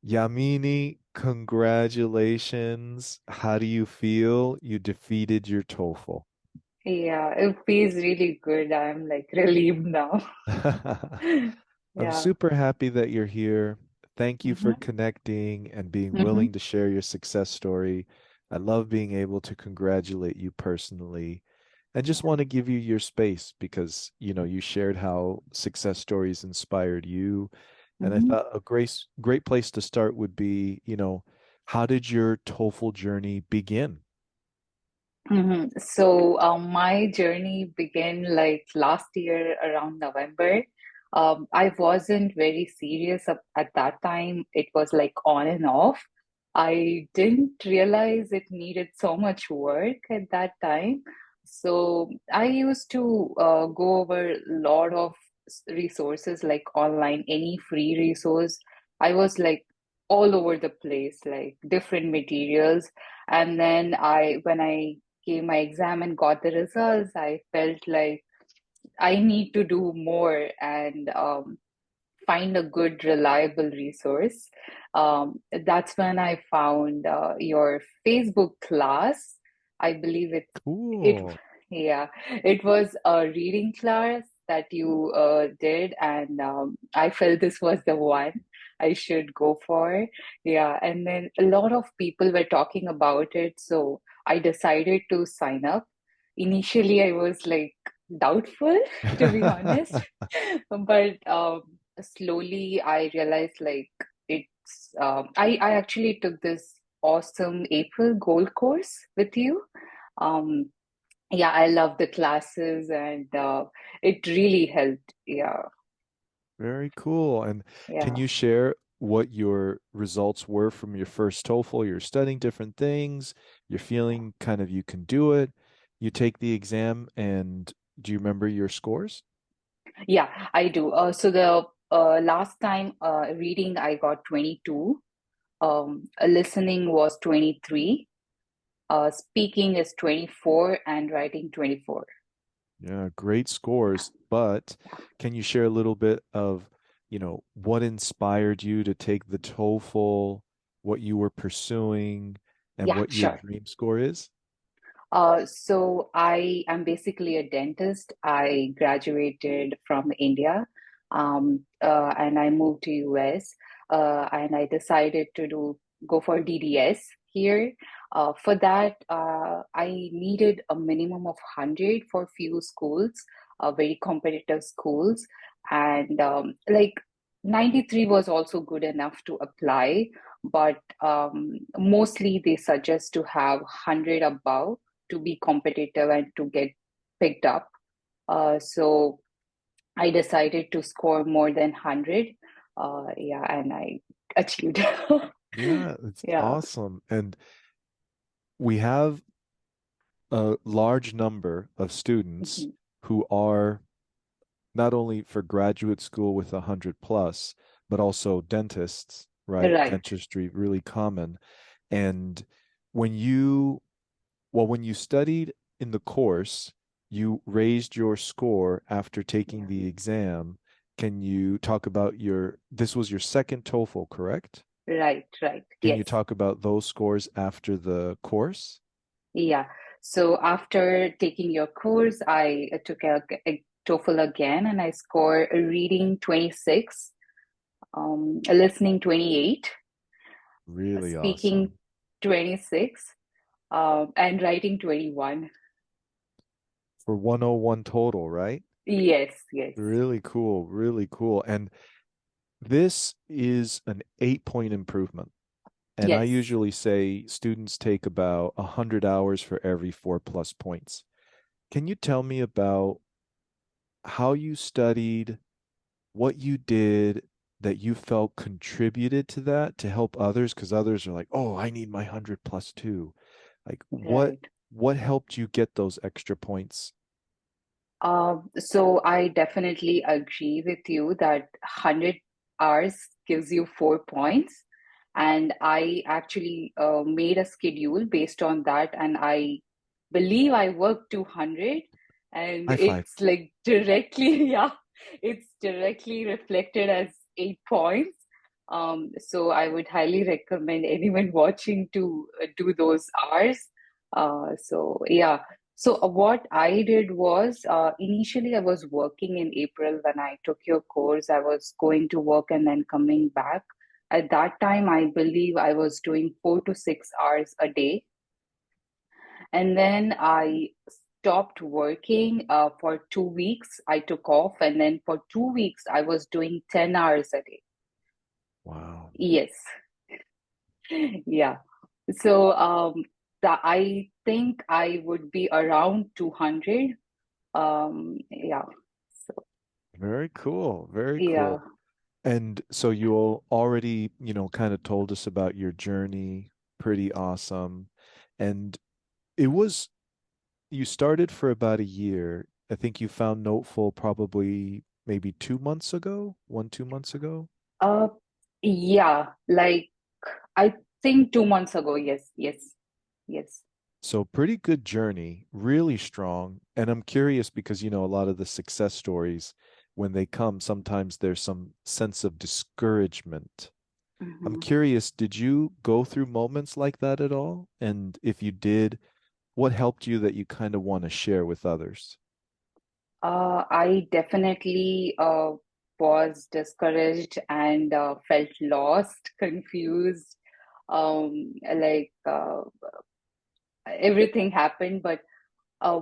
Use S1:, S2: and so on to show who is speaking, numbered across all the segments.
S1: Yamini, congratulations. How do you feel? You defeated your TOEFL.
S2: Yeah, it feels really good. I'm like relieved now.
S1: I'm
S2: Yeah.
S1: super happy that you're here. Thank you for
S2: Mm-hmm.
S1: connecting and being
S2: Mm-hmm.
S1: willing to share your success story. I love being able to congratulate you personally and just want to give you your space because, you shared how success stories inspired you. And I
S2: Mm-hmm.
S1: thought a great place to start would be, how did your TOEFL journey begin?
S2: So my journey began like last year around November. I wasn't very serious at that time. It was like on and off. I didn't realize it needed so much work at that time. So I used to go over a lot of resources like online, any free resource. I was like all over the place, like different materials. And then when I gave my exam and got the results, I felt like I need to do more and find a good, reliable resource. That's when I found your Facebook class. I believe it,
S1: Cool.
S2: yeah, it was a reading class that you did, and I felt this was the one I should go for. Yeah, and then a lot of people were talking about it, so I decided to sign up. Initially, I was like doubtful, to be honest, but slowly I realized like I actually took this awesome April Gold course with you. Um, yeah, I love the classes and it really helped. Yeah,
S1: Very cool. And can
S2: yeah.
S1: you share what your results were from your first TOEFL? You're studying different things, you're feeling kind of you can do it. You take the exam, and do you remember your scores?
S2: Yeah, I do. So the last time reading I got 22, listening was 23, speaking is 24 and writing 24.
S1: Yeah, great scores. But can you share a little bit of, what inspired you to take the TOEFL, what you were pursuing, and
S2: Yeah,
S1: what your
S2: sure.
S1: dream score is?
S2: So I am basically a dentist. I graduated from India, and I moved to US, and I decided to do go for DDS here. For that, I needed a minimum of 100 for few schools, very competitive schools, and like 93 was also good enough to apply, but mostly they suggest to have 100 above to be competitive and to get picked up. So I decided to score more than 100. Yeah, and I achieved.
S1: Yeah, it's
S2: Yeah.
S1: awesome. And we have a large number of students
S2: Mhm.
S1: who are not only for graduate school with 100 plus, but also dentists, right?
S2: Right.
S1: Dentistry, really common. And when you, when you studied in the course, you raised your score after taking
S2: Yeah.
S1: the exam. Can you talk about this was your second TOEFL, correct?
S2: Right. Right.
S1: Can you
S2: Yes.
S1: talk about those scores after the course?
S2: Yeah. So after taking your course, I took a TOEFL again and I scored reading 26, listening 28,
S1: Really
S2: speaking
S1: awesome.
S2: 26, and writing 21.
S1: For 101 total, right?
S2: Yes, yes.
S1: Really cool, really cool. And this is an 8 point improvement. And I
S2: Yes.
S1: usually say students take about 100 hours for every 4 plus points. Can you tell me about how you studied, what you did that you felt contributed to that to help others? Because others are like, oh, I need my 100 plus too. Like
S2: Right.
S1: what helped you get those extra points?
S2: So I definitely agree with you that 100 hours gives you 4 points. And I actually made a schedule based on that. And I believe I worked 200. And
S1: High five.
S2: it's like directly, yeah, it's directly reflected as 8 points. So I would highly recommend anyone watching to do those hours. So yeah. So what I did was initially I was working in April when I took your course. I was going to work and then coming back. At that time, I believe I was doing 4 to 6 hours a day. And then I stopped working for 2 weeks. I took off, and then for 2 weeks, I was doing 10 hours a day.
S1: Wow.
S2: Yes. Yeah. So I think I would be around 200. Yeah. So
S1: Very cool. Very
S2: yeah.
S1: cool. And so you all already, kind of told us about your journey. Pretty awesome. And it was, you started for about a year. I think you found NoteFull probably maybe 2 months ago, 2 months ago.
S2: Uh yeah, like I think 2 months ago. Yes, yes, yes.
S1: So pretty good journey, really strong. And I'm curious because, a lot of the success stories, when they come, sometimes there's some sense of discouragement. I'm
S2: Mhm.
S1: curious, did you go through moments like that at all? And if you did, what helped you that you kind of want to share with others?
S2: I definitely was discouraged and felt lost, confused. Like everything happened, but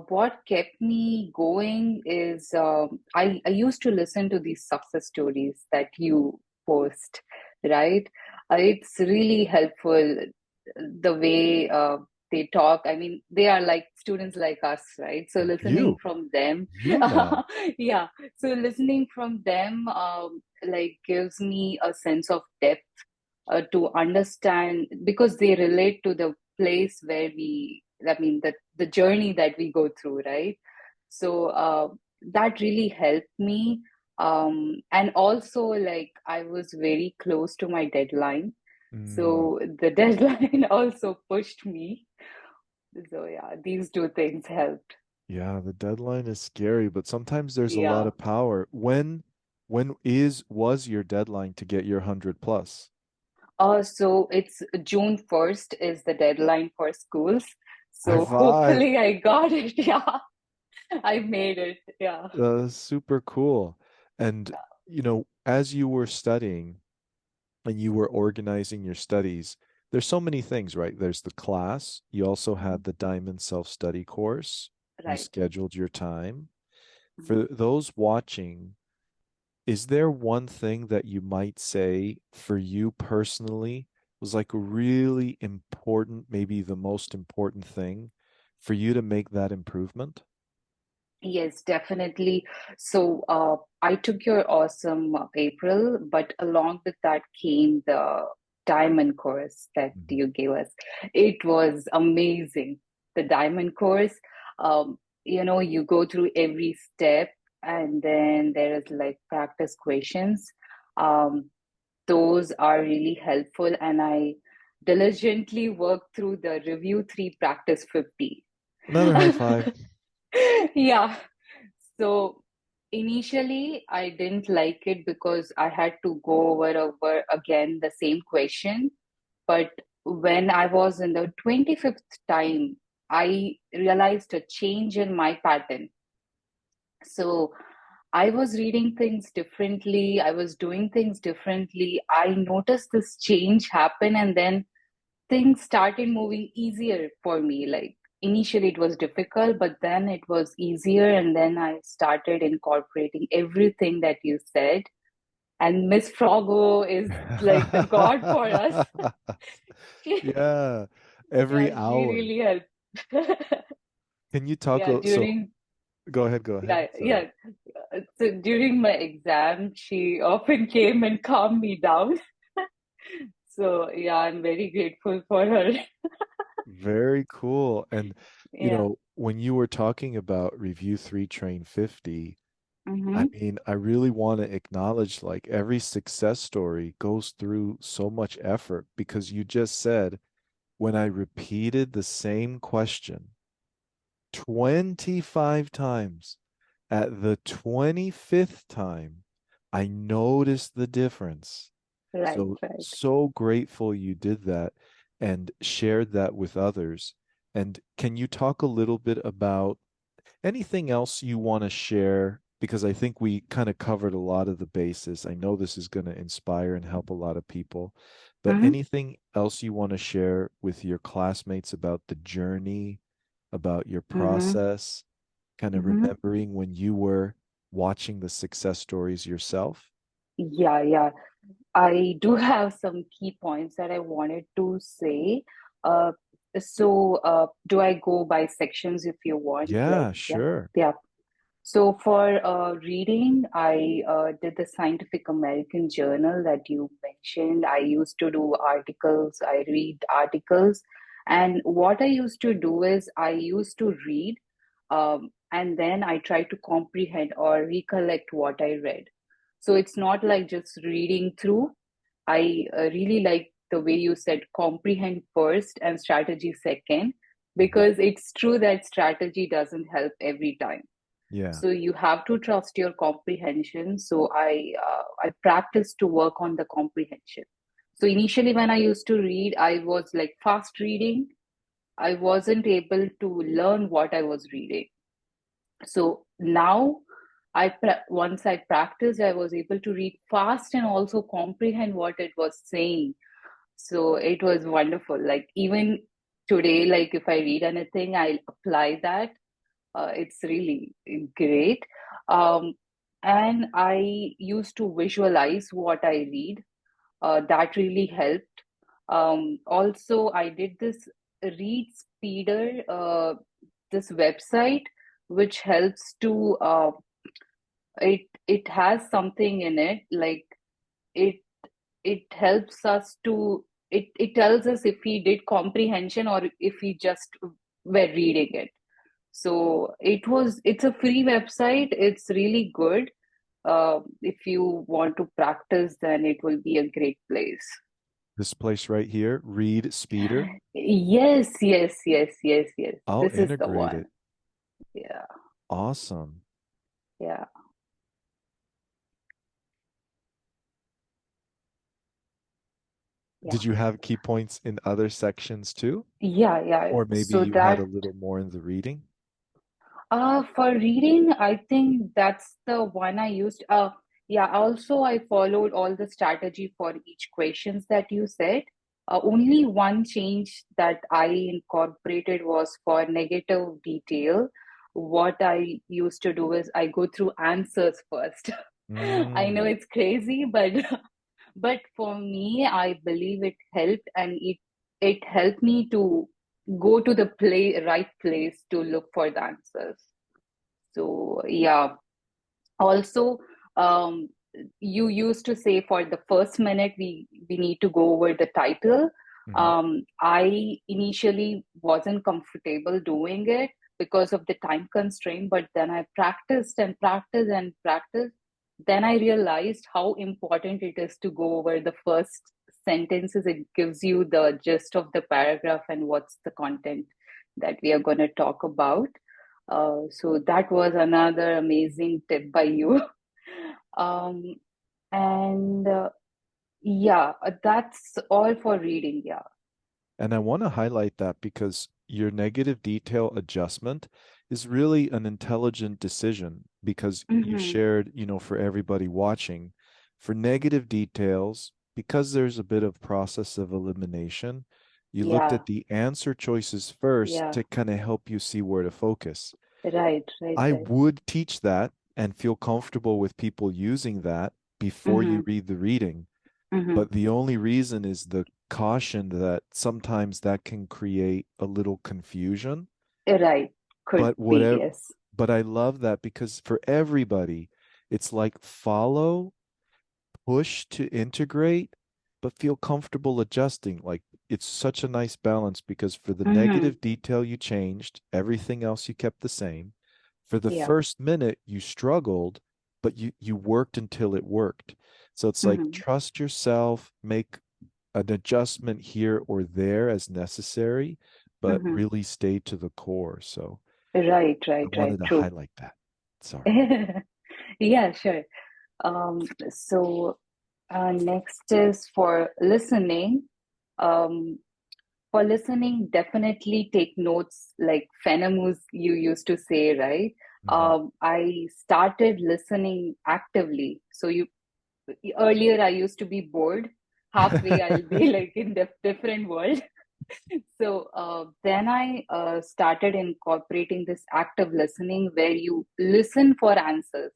S2: what kept me going is I used to listen to these success stories that you post, right? It's really helpful the way they talk. I mean, they are like students like us, right? So listening
S1: You,
S2: from them,
S1: you now.
S2: yeah. So listening from them, like gives me a sense of depth to understand because they relate to the place where I mean, the journey that we go through, right? So that really helped me. And also, like, I was very close to my deadline.
S1: Mm,
S2: So the deadline also pushed me. So, yeah, these two things helped.
S1: yeah, the deadline is scary, but sometimes there's a lot
S2: Yeah.
S1: of power. When was your deadline to get your 100 plus?
S2: So it's June 1st is the deadline for schools.
S1: High
S2: So
S1: five.
S2: hopefully I got it. Yeah. I made it. Yeah.
S1: Super cool. And, as you were studying and you were organizing your studies, there's so many things, right? There's the class. You also
S2: Mhm.
S1: had the Diamond Self-Study course. You
S2: Right.
S1: scheduled your time.
S2: Mhm.
S1: For those watching, is there one thing that you might say for you personally was like a really important, maybe the most important thing for you to make that improvement?
S2: Yes, definitely. So I took your awesome April, but along with that came the diamond course that
S1: Mhm.
S2: you gave us. It was amazing. The diamond course, you go through every step, and then there is like practice questions. Um, those are really helpful, and I diligently worked through the review 3 practice 50.
S1: Another high five.
S2: Yeah. So initially, I didn't like it because I had to go over again the same question. But when I was in the 25th time, I realized a change in my pattern. So I was reading things differently. I was doing things differently. I noticed this change happen, and then things started moving easier for me. Like initially it was difficult, but then it was easier. And then I started incorporating everything that you said. And Miss Frogo is like the god for us.
S1: Yeah, every
S2: Yeah, she
S1: hour.
S2: really helped.
S1: Can you talk
S2: Yeah,
S1: so
S2: during
S1: go ahead, go ahead.
S2: yeah,
S1: Sorry.
S2: yeah. So during my exam, she often came and calmed me down. So yeah, I'm very grateful for her.
S1: Very cool. And
S2: Yeah.
S1: when you were talking about Review 3 Train 50, I
S2: Mm-hmm.
S1: mean, I really want to acknowledge like every success story goes through so much effort because you just said when I repeated the same question 25 times, at the 25th time, I noticed the difference.
S2: Right,
S1: So,
S2: right.
S1: so grateful you did that and shared that with others. And can you talk a little bit about anything else you want to share? Because I think we kind of covered a lot of the bases. I know this is going to inspire and help a lot of people, but
S2: Mm-hmm,
S1: anything else you want to share with your classmates about the journey, about your
S2: mm-hmm,
S1: process, kind of
S2: mm-hmm.
S1: remembering when you were watching the success stories yourself?
S2: Yeah, yeah. I do have some key points that I wanted to say. Uh, do I go by sections if you want? Like,
S1: Yeah,
S2: yeah,
S1: sure.
S2: yeah. So for reading, I did the Scientific American Journal that you mentioned. I used to do articles. I read articles, and what I used to do is I used to read, and then I try to comprehend or recollect what I read. So it's not like just reading through. I really like the way you said comprehend first and strategy second,
S1: Mhm.
S2: because it's true that strategy doesn't help every time,
S1: Yeah.
S2: so you have to trust your comprehension. So I practice to work on the comprehension. So initially when I used to read, I was like fast reading. I wasn't able to learn what I was reading. So now once I practiced, I was able to read fast and also comprehend what it was saying. So it was wonderful. Like even today, like if I read anything, I apply that. It's really great. Um, and I used to visualize what I read. That really helped. Also, I did this Read Speeder, this website, which helps to it has something in it like it it helps us to it tells us if we did comprehension or if we just were reading it. So it's a free website. It's really good. If you want to practice, then it will be a great place.
S1: This place right here, Read Speeder.
S2: Yes, yes, yes, yes, yes.
S1: I'll
S2: This is the
S1: integrate
S2: one.
S1: it.
S2: Yeah,
S1: Awesome.
S2: yeah, yeah,
S1: Did you have key points in other sections too?
S2: yeah, yeah.
S1: Or maybe
S2: So
S1: you had a
S2: that
S1: little more in the reading?
S2: for reading, I think that's the one I used. Yeah, also I followed all the strategy for each questions that you said. Only one change that I incorporated was for negative detail. What I used to do is I go through answers first. I know
S1: Mm.
S2: it's crazy, but but for me, I believe it helped, and it helped me to go to the right place to look for the answers. So yeah. Also, um, you used to say for the first minute we need to go over the title.
S1: Hmm.
S2: I initially wasn't comfortable doing it because of the time constraint, but then I practiced and practiced and practiced. Then I realized how important it is to go over the first sentences. It gives you the gist of the paragraph and what's the content that we are going to talk about. So that was another amazing tip by you. Um, and yeah, that's all for reading. Yeah.
S1: And I want to highlight that because your negative detail adjustment is really an intelligent decision because you
S2: Mm-hmm.
S1: shared, for everybody watching, for negative details, because there's a bit of process of elimination, you looked
S2: Yeah.
S1: at the answer choices first
S2: Yeah.
S1: to kind of help you see where to focus.
S2: Right. Right.
S1: I
S2: Right.
S1: would teach that and feel comfortable with people using that before
S2: Mm-hmm.
S1: you read the reading.
S2: Mm-hmm.
S1: But the only reason is the caution that sometimes that can create a little confusion.
S2: Right. Could
S1: But
S2: be.
S1: whatever,
S2: Yes.
S1: but I love that because for everybody, it's like follow, push to integrate, but feel comfortable adjusting. Like it's such a nice balance because for the
S2: Mm-hmm.
S1: negative detail you changed, everything else you kept the same. For the
S2: Yeah.
S1: first minute you struggled, but you worked until it worked. So it's like
S2: Mm-hmm.
S1: trust yourself, make an adjustment here or there as necessary, but
S2: Mm-hmm.
S1: really stay to the core. So
S2: Right.
S1: I
S2: Right. Right.
S1: wanted to
S2: True.
S1: highlight that. Sorry.
S2: Yeah. Sure. So Next is for listening. Um, for listening, definitely take notes like Phenemus you used to say, right?
S1: Hmm.
S2: I started listening actively. So you earlier I used to be bored. Halfway I'll be like in the different world. So then I started incorporating this active listening where you listen for answers.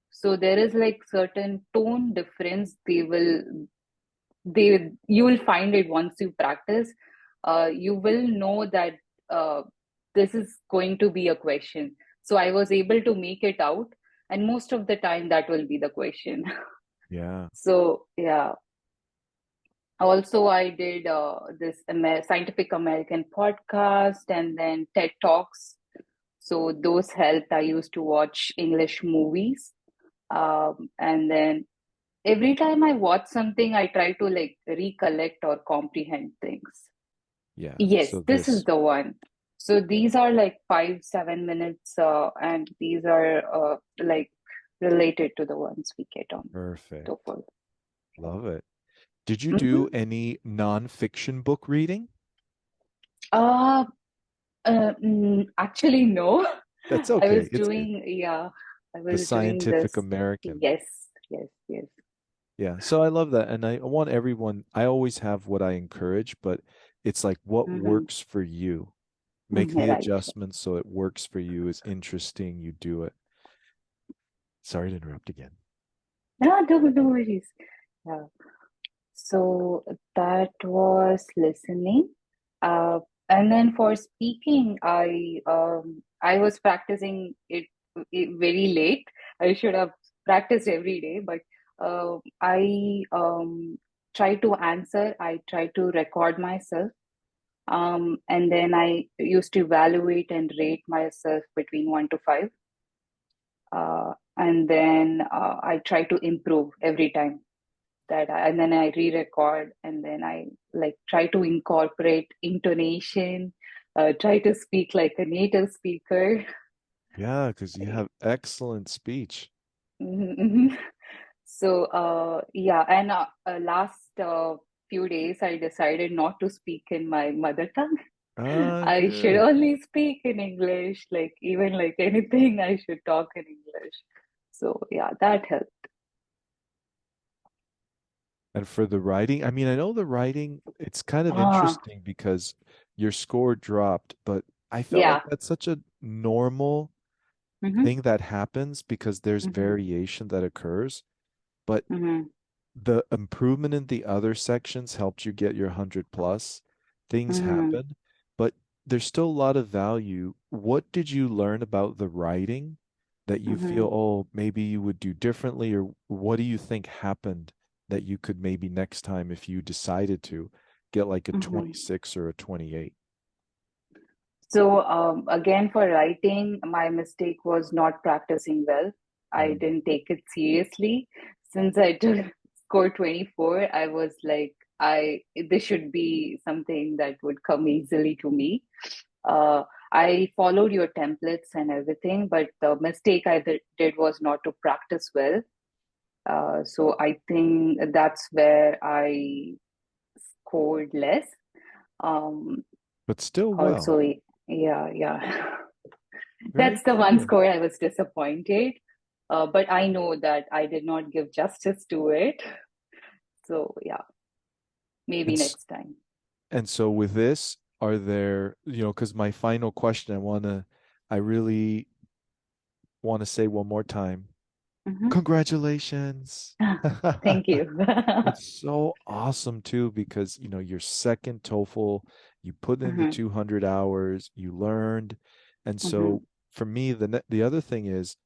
S2: So there is like certain tone difference they you will find it once you practice. You will know that uh, this is going to be a question. So I was able to make it out, and most of the time that will be the question.
S1: Yeah.
S2: So yeah. Also, I did this Scientific American podcast and then TED Talks. So those helped. I used to watch English movies. And then every time I watch something, I try to like recollect or comprehend things.
S1: Yeah.
S2: Yes,
S1: So
S2: this is
S1: this,
S2: the one. So these are like 5, 7 minutes, and these are like related to the ones we get on
S1: perfect.
S2: TOEFL.
S1: Love it. Did you do
S2: Mm-hmm.
S1: any nonfiction book reading?
S2: Uh, Actually, no.
S1: That's
S2: I
S1: okay.
S2: was
S1: It's good.
S2: doing, yeah, I
S1: The
S2: was doing
S1: Scientific
S2: this.
S1: American.
S2: Yes, yes, yes.
S1: Yeah. So I love that. And I want everyone, I always have what I encourage, but it's like what
S2: Mm-hmm.
S1: works for you. Make
S2: Mm-hmm.
S1: the
S2: Right.
S1: adjustments so it works for you, is interesting, you do it. Sorry to interrupt again.
S2: No, no worries. Yeah. So that was listening. Uh, and then for speaking, I was practicing it very late. I should have practiced every day, but I try to answer. I try to record myself, and then I used to evaluate and rate myself between 1 to 5. And then I try to improve every time and then I re-record, and then I like try to incorporate intonation, try to speak like a native speaker.
S1: Yeah, because you have excellent speech.
S2: Mhm, mhm. So yeah, and last few days I decided not to speak in my mother tongue.
S1: Ah,
S2: I should
S1: good.
S2: only speak in English, like even like anything I should talk in English. So yeah, that helped.
S1: And for the writing, I mean, I know the writing, it's kind of
S2: Ah,
S1: interesting because your score dropped, but I felt like
S2: yeah.
S1: that's such a normal
S2: Mm-hmm,
S1: thing that happens because there's
S2: mm-hmm,
S1: variation that occurs. But
S2: mm-hmm,
S1: the improvement in the other sections helped you get your 100 plus. Things
S2: mm-hmm,
S1: happen, but there's still a lot of value. What did you learn about the writing that you
S2: mm-hmm,
S1: feel, oh, maybe you would do differently, or what do you think happened that you could maybe next time, if you decided to, get like a
S2: mm-hmm.
S1: 26 or a 28?
S2: So again, for writing, my mistake was not practicing well. I
S1: Mm.
S2: didn't take it seriously. Since I took score 24, I was like, I this should be something that would come easily to me. Uh, I followed your templates and everything, but the mistake I did was not to practice well. So I think that's where I scored less. Um,
S1: But still well.
S2: Also, yeah, yeah.
S1: Very
S2: That's the one
S1: good.
S2: score I was disappointed. But I know that I did not give justice to it. So, yeah, maybe
S1: And
S2: next time.
S1: And so with this, are there, because my final question, I really want to say one more time,
S2: Hmm.
S1: congratulations.
S2: Thank you.
S1: It's so awesome too, because, your second TOEFL, you put in the
S2: Hmm.
S1: 200 hours, you learned. And
S2: Hmm.
S1: so for me, the other thing is,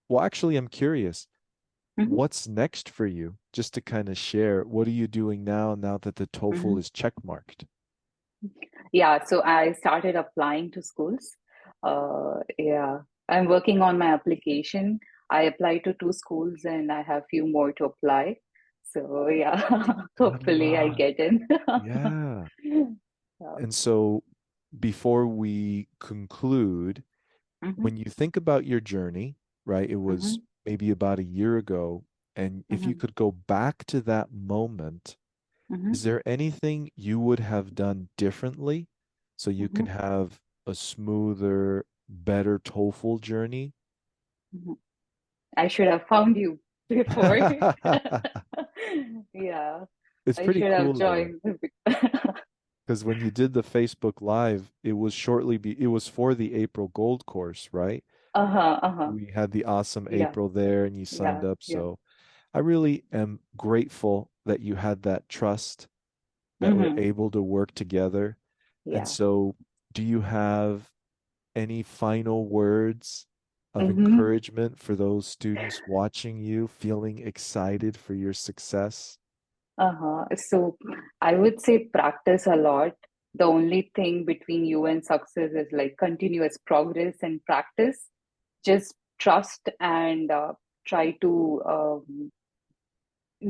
S1: well, actually, I'm curious,
S2: Hmm.
S1: what's next for you? Just to kind of share, what are you doing now that the TOEFL
S2: Hmm.
S1: is check marked?
S2: Yeah, so I started applying to schools. Yeah, I'm working on my application. I applied to 2 schools and I have few more to apply. So yeah,
S1: Good
S2: hopefully I
S1: luck.
S2: get in.
S1: Yeah.
S2: Yeah.
S1: And so before we conclude,
S2: Hmm.
S1: when you think about your journey, right? It was
S2: Hmm.
S1: maybe about a year ago. And if you
S2: Mm-hmm.
S1: could go back to that moment,
S2: Mm-hmm.
S1: is there anything you would have done differently so you
S2: Mm-hmm.
S1: can have a smoother, better TOEFL journey?
S2: Mm-hmm. I should have found you before. Yeah,
S1: It's
S2: I
S1: pretty
S2: should have
S1: cool though,
S2: joined.
S1: because when you did the Facebook Live, it was for the April Gold course, right?
S2: Uh-huh, uh-huh.
S1: We had the awesome
S2: Yeah,
S1: April there and you signed
S2: yeah,
S1: up.
S2: yeah.
S1: So I really am grateful that you had that trust, that we're
S2: Mm-hmm.
S1: able to work together. And
S2: Yeah.
S1: so, do you have any final words of
S2: Mm-hmm.
S1: encouragement for those students watching you, feeling excited for your success?
S2: Uh-huh. So I would say practice a lot. The only thing between you and success is like continuous progress and practice. Just trust and try to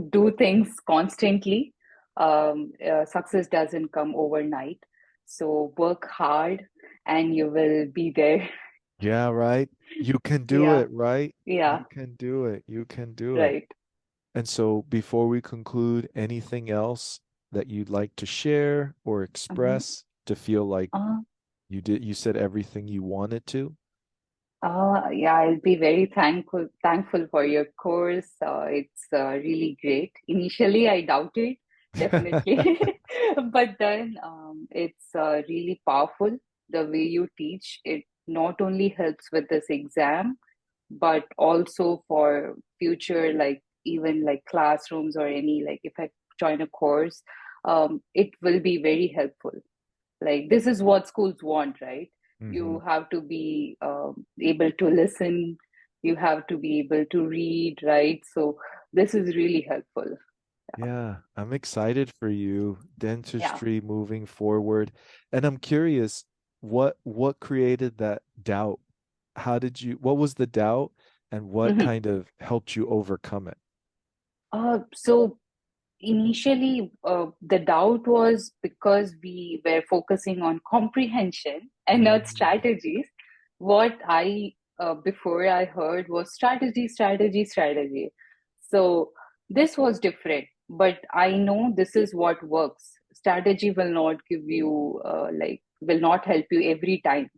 S2: do things constantly. Success doesn't come overnight. So work hard and you will be there.
S1: Yeah, right. You can do
S2: Yeah,
S1: it, right?
S2: yeah,
S1: You can do it. You can do it.
S2: right.
S1: And so, before we conclude, anything else that you'd like to share or
S2: Mhm.
S1: express to feel like
S2: Uh,
S1: you said everything you wanted to?
S2: yeah, I'll be very thankful for your course. It's really great. Initially, I doubted, definitely, but then it's really powerful. The way you teach it not only helps with this exam, but also for future, like even like classrooms or any like if I join a course, it will be very helpful. Like this is what schools want, right?
S1: Hmm.
S2: You have to be able to listen, you have to be able to read, right? So this is really helpful.
S1: Yeah, I'm excited for you,
S2: Yeah.
S1: dentistry moving forward. And I'm curious, what created that doubt? What was the doubt and what
S2: Mhm.
S1: kind of helped you overcome it?
S2: So initially, the doubt was because we were focusing on comprehension and not
S1: Mm,
S2: strategies. What I before I heard was strategy, strategy, strategy. So this was different, but I know this is what works. Strategy will not give you will not help you every time.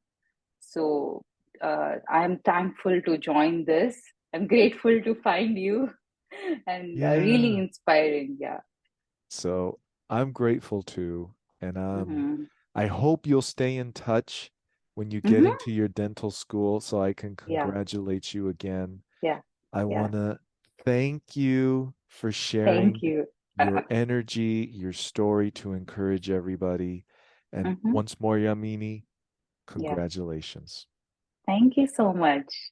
S2: So I am thankful to join this. I'm grateful to find you, and really
S1: yeah.
S2: inspiring. Yeah.
S1: So I'm grateful too. And
S2: Mm-hmm.
S1: I hope you'll stay in touch when you get
S2: Mm-hmm.
S1: into your dental school so I can
S2: Yeah.
S1: congratulate you again.
S2: Yeah.
S1: I
S2: Yeah.
S1: want to thank you for
S2: Thank
S1: sharing
S2: you.
S1: your energy, your story to encourage everybody. And
S2: Mm-hmm.
S1: once more, Yamini,
S2: Yeah.
S1: congratulations.
S2: Thank you so much.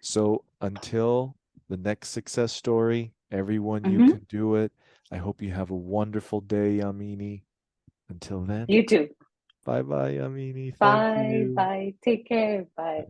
S1: So until the next success story, everyone, you
S2: Mm-hmm.
S1: can do it. I hope you have a wonderful day, Yamini. Until then,
S2: You too.
S1: bye bye, Yamini. Thank
S2: Bye.
S1: you.
S2: Bye. Take care. Bye.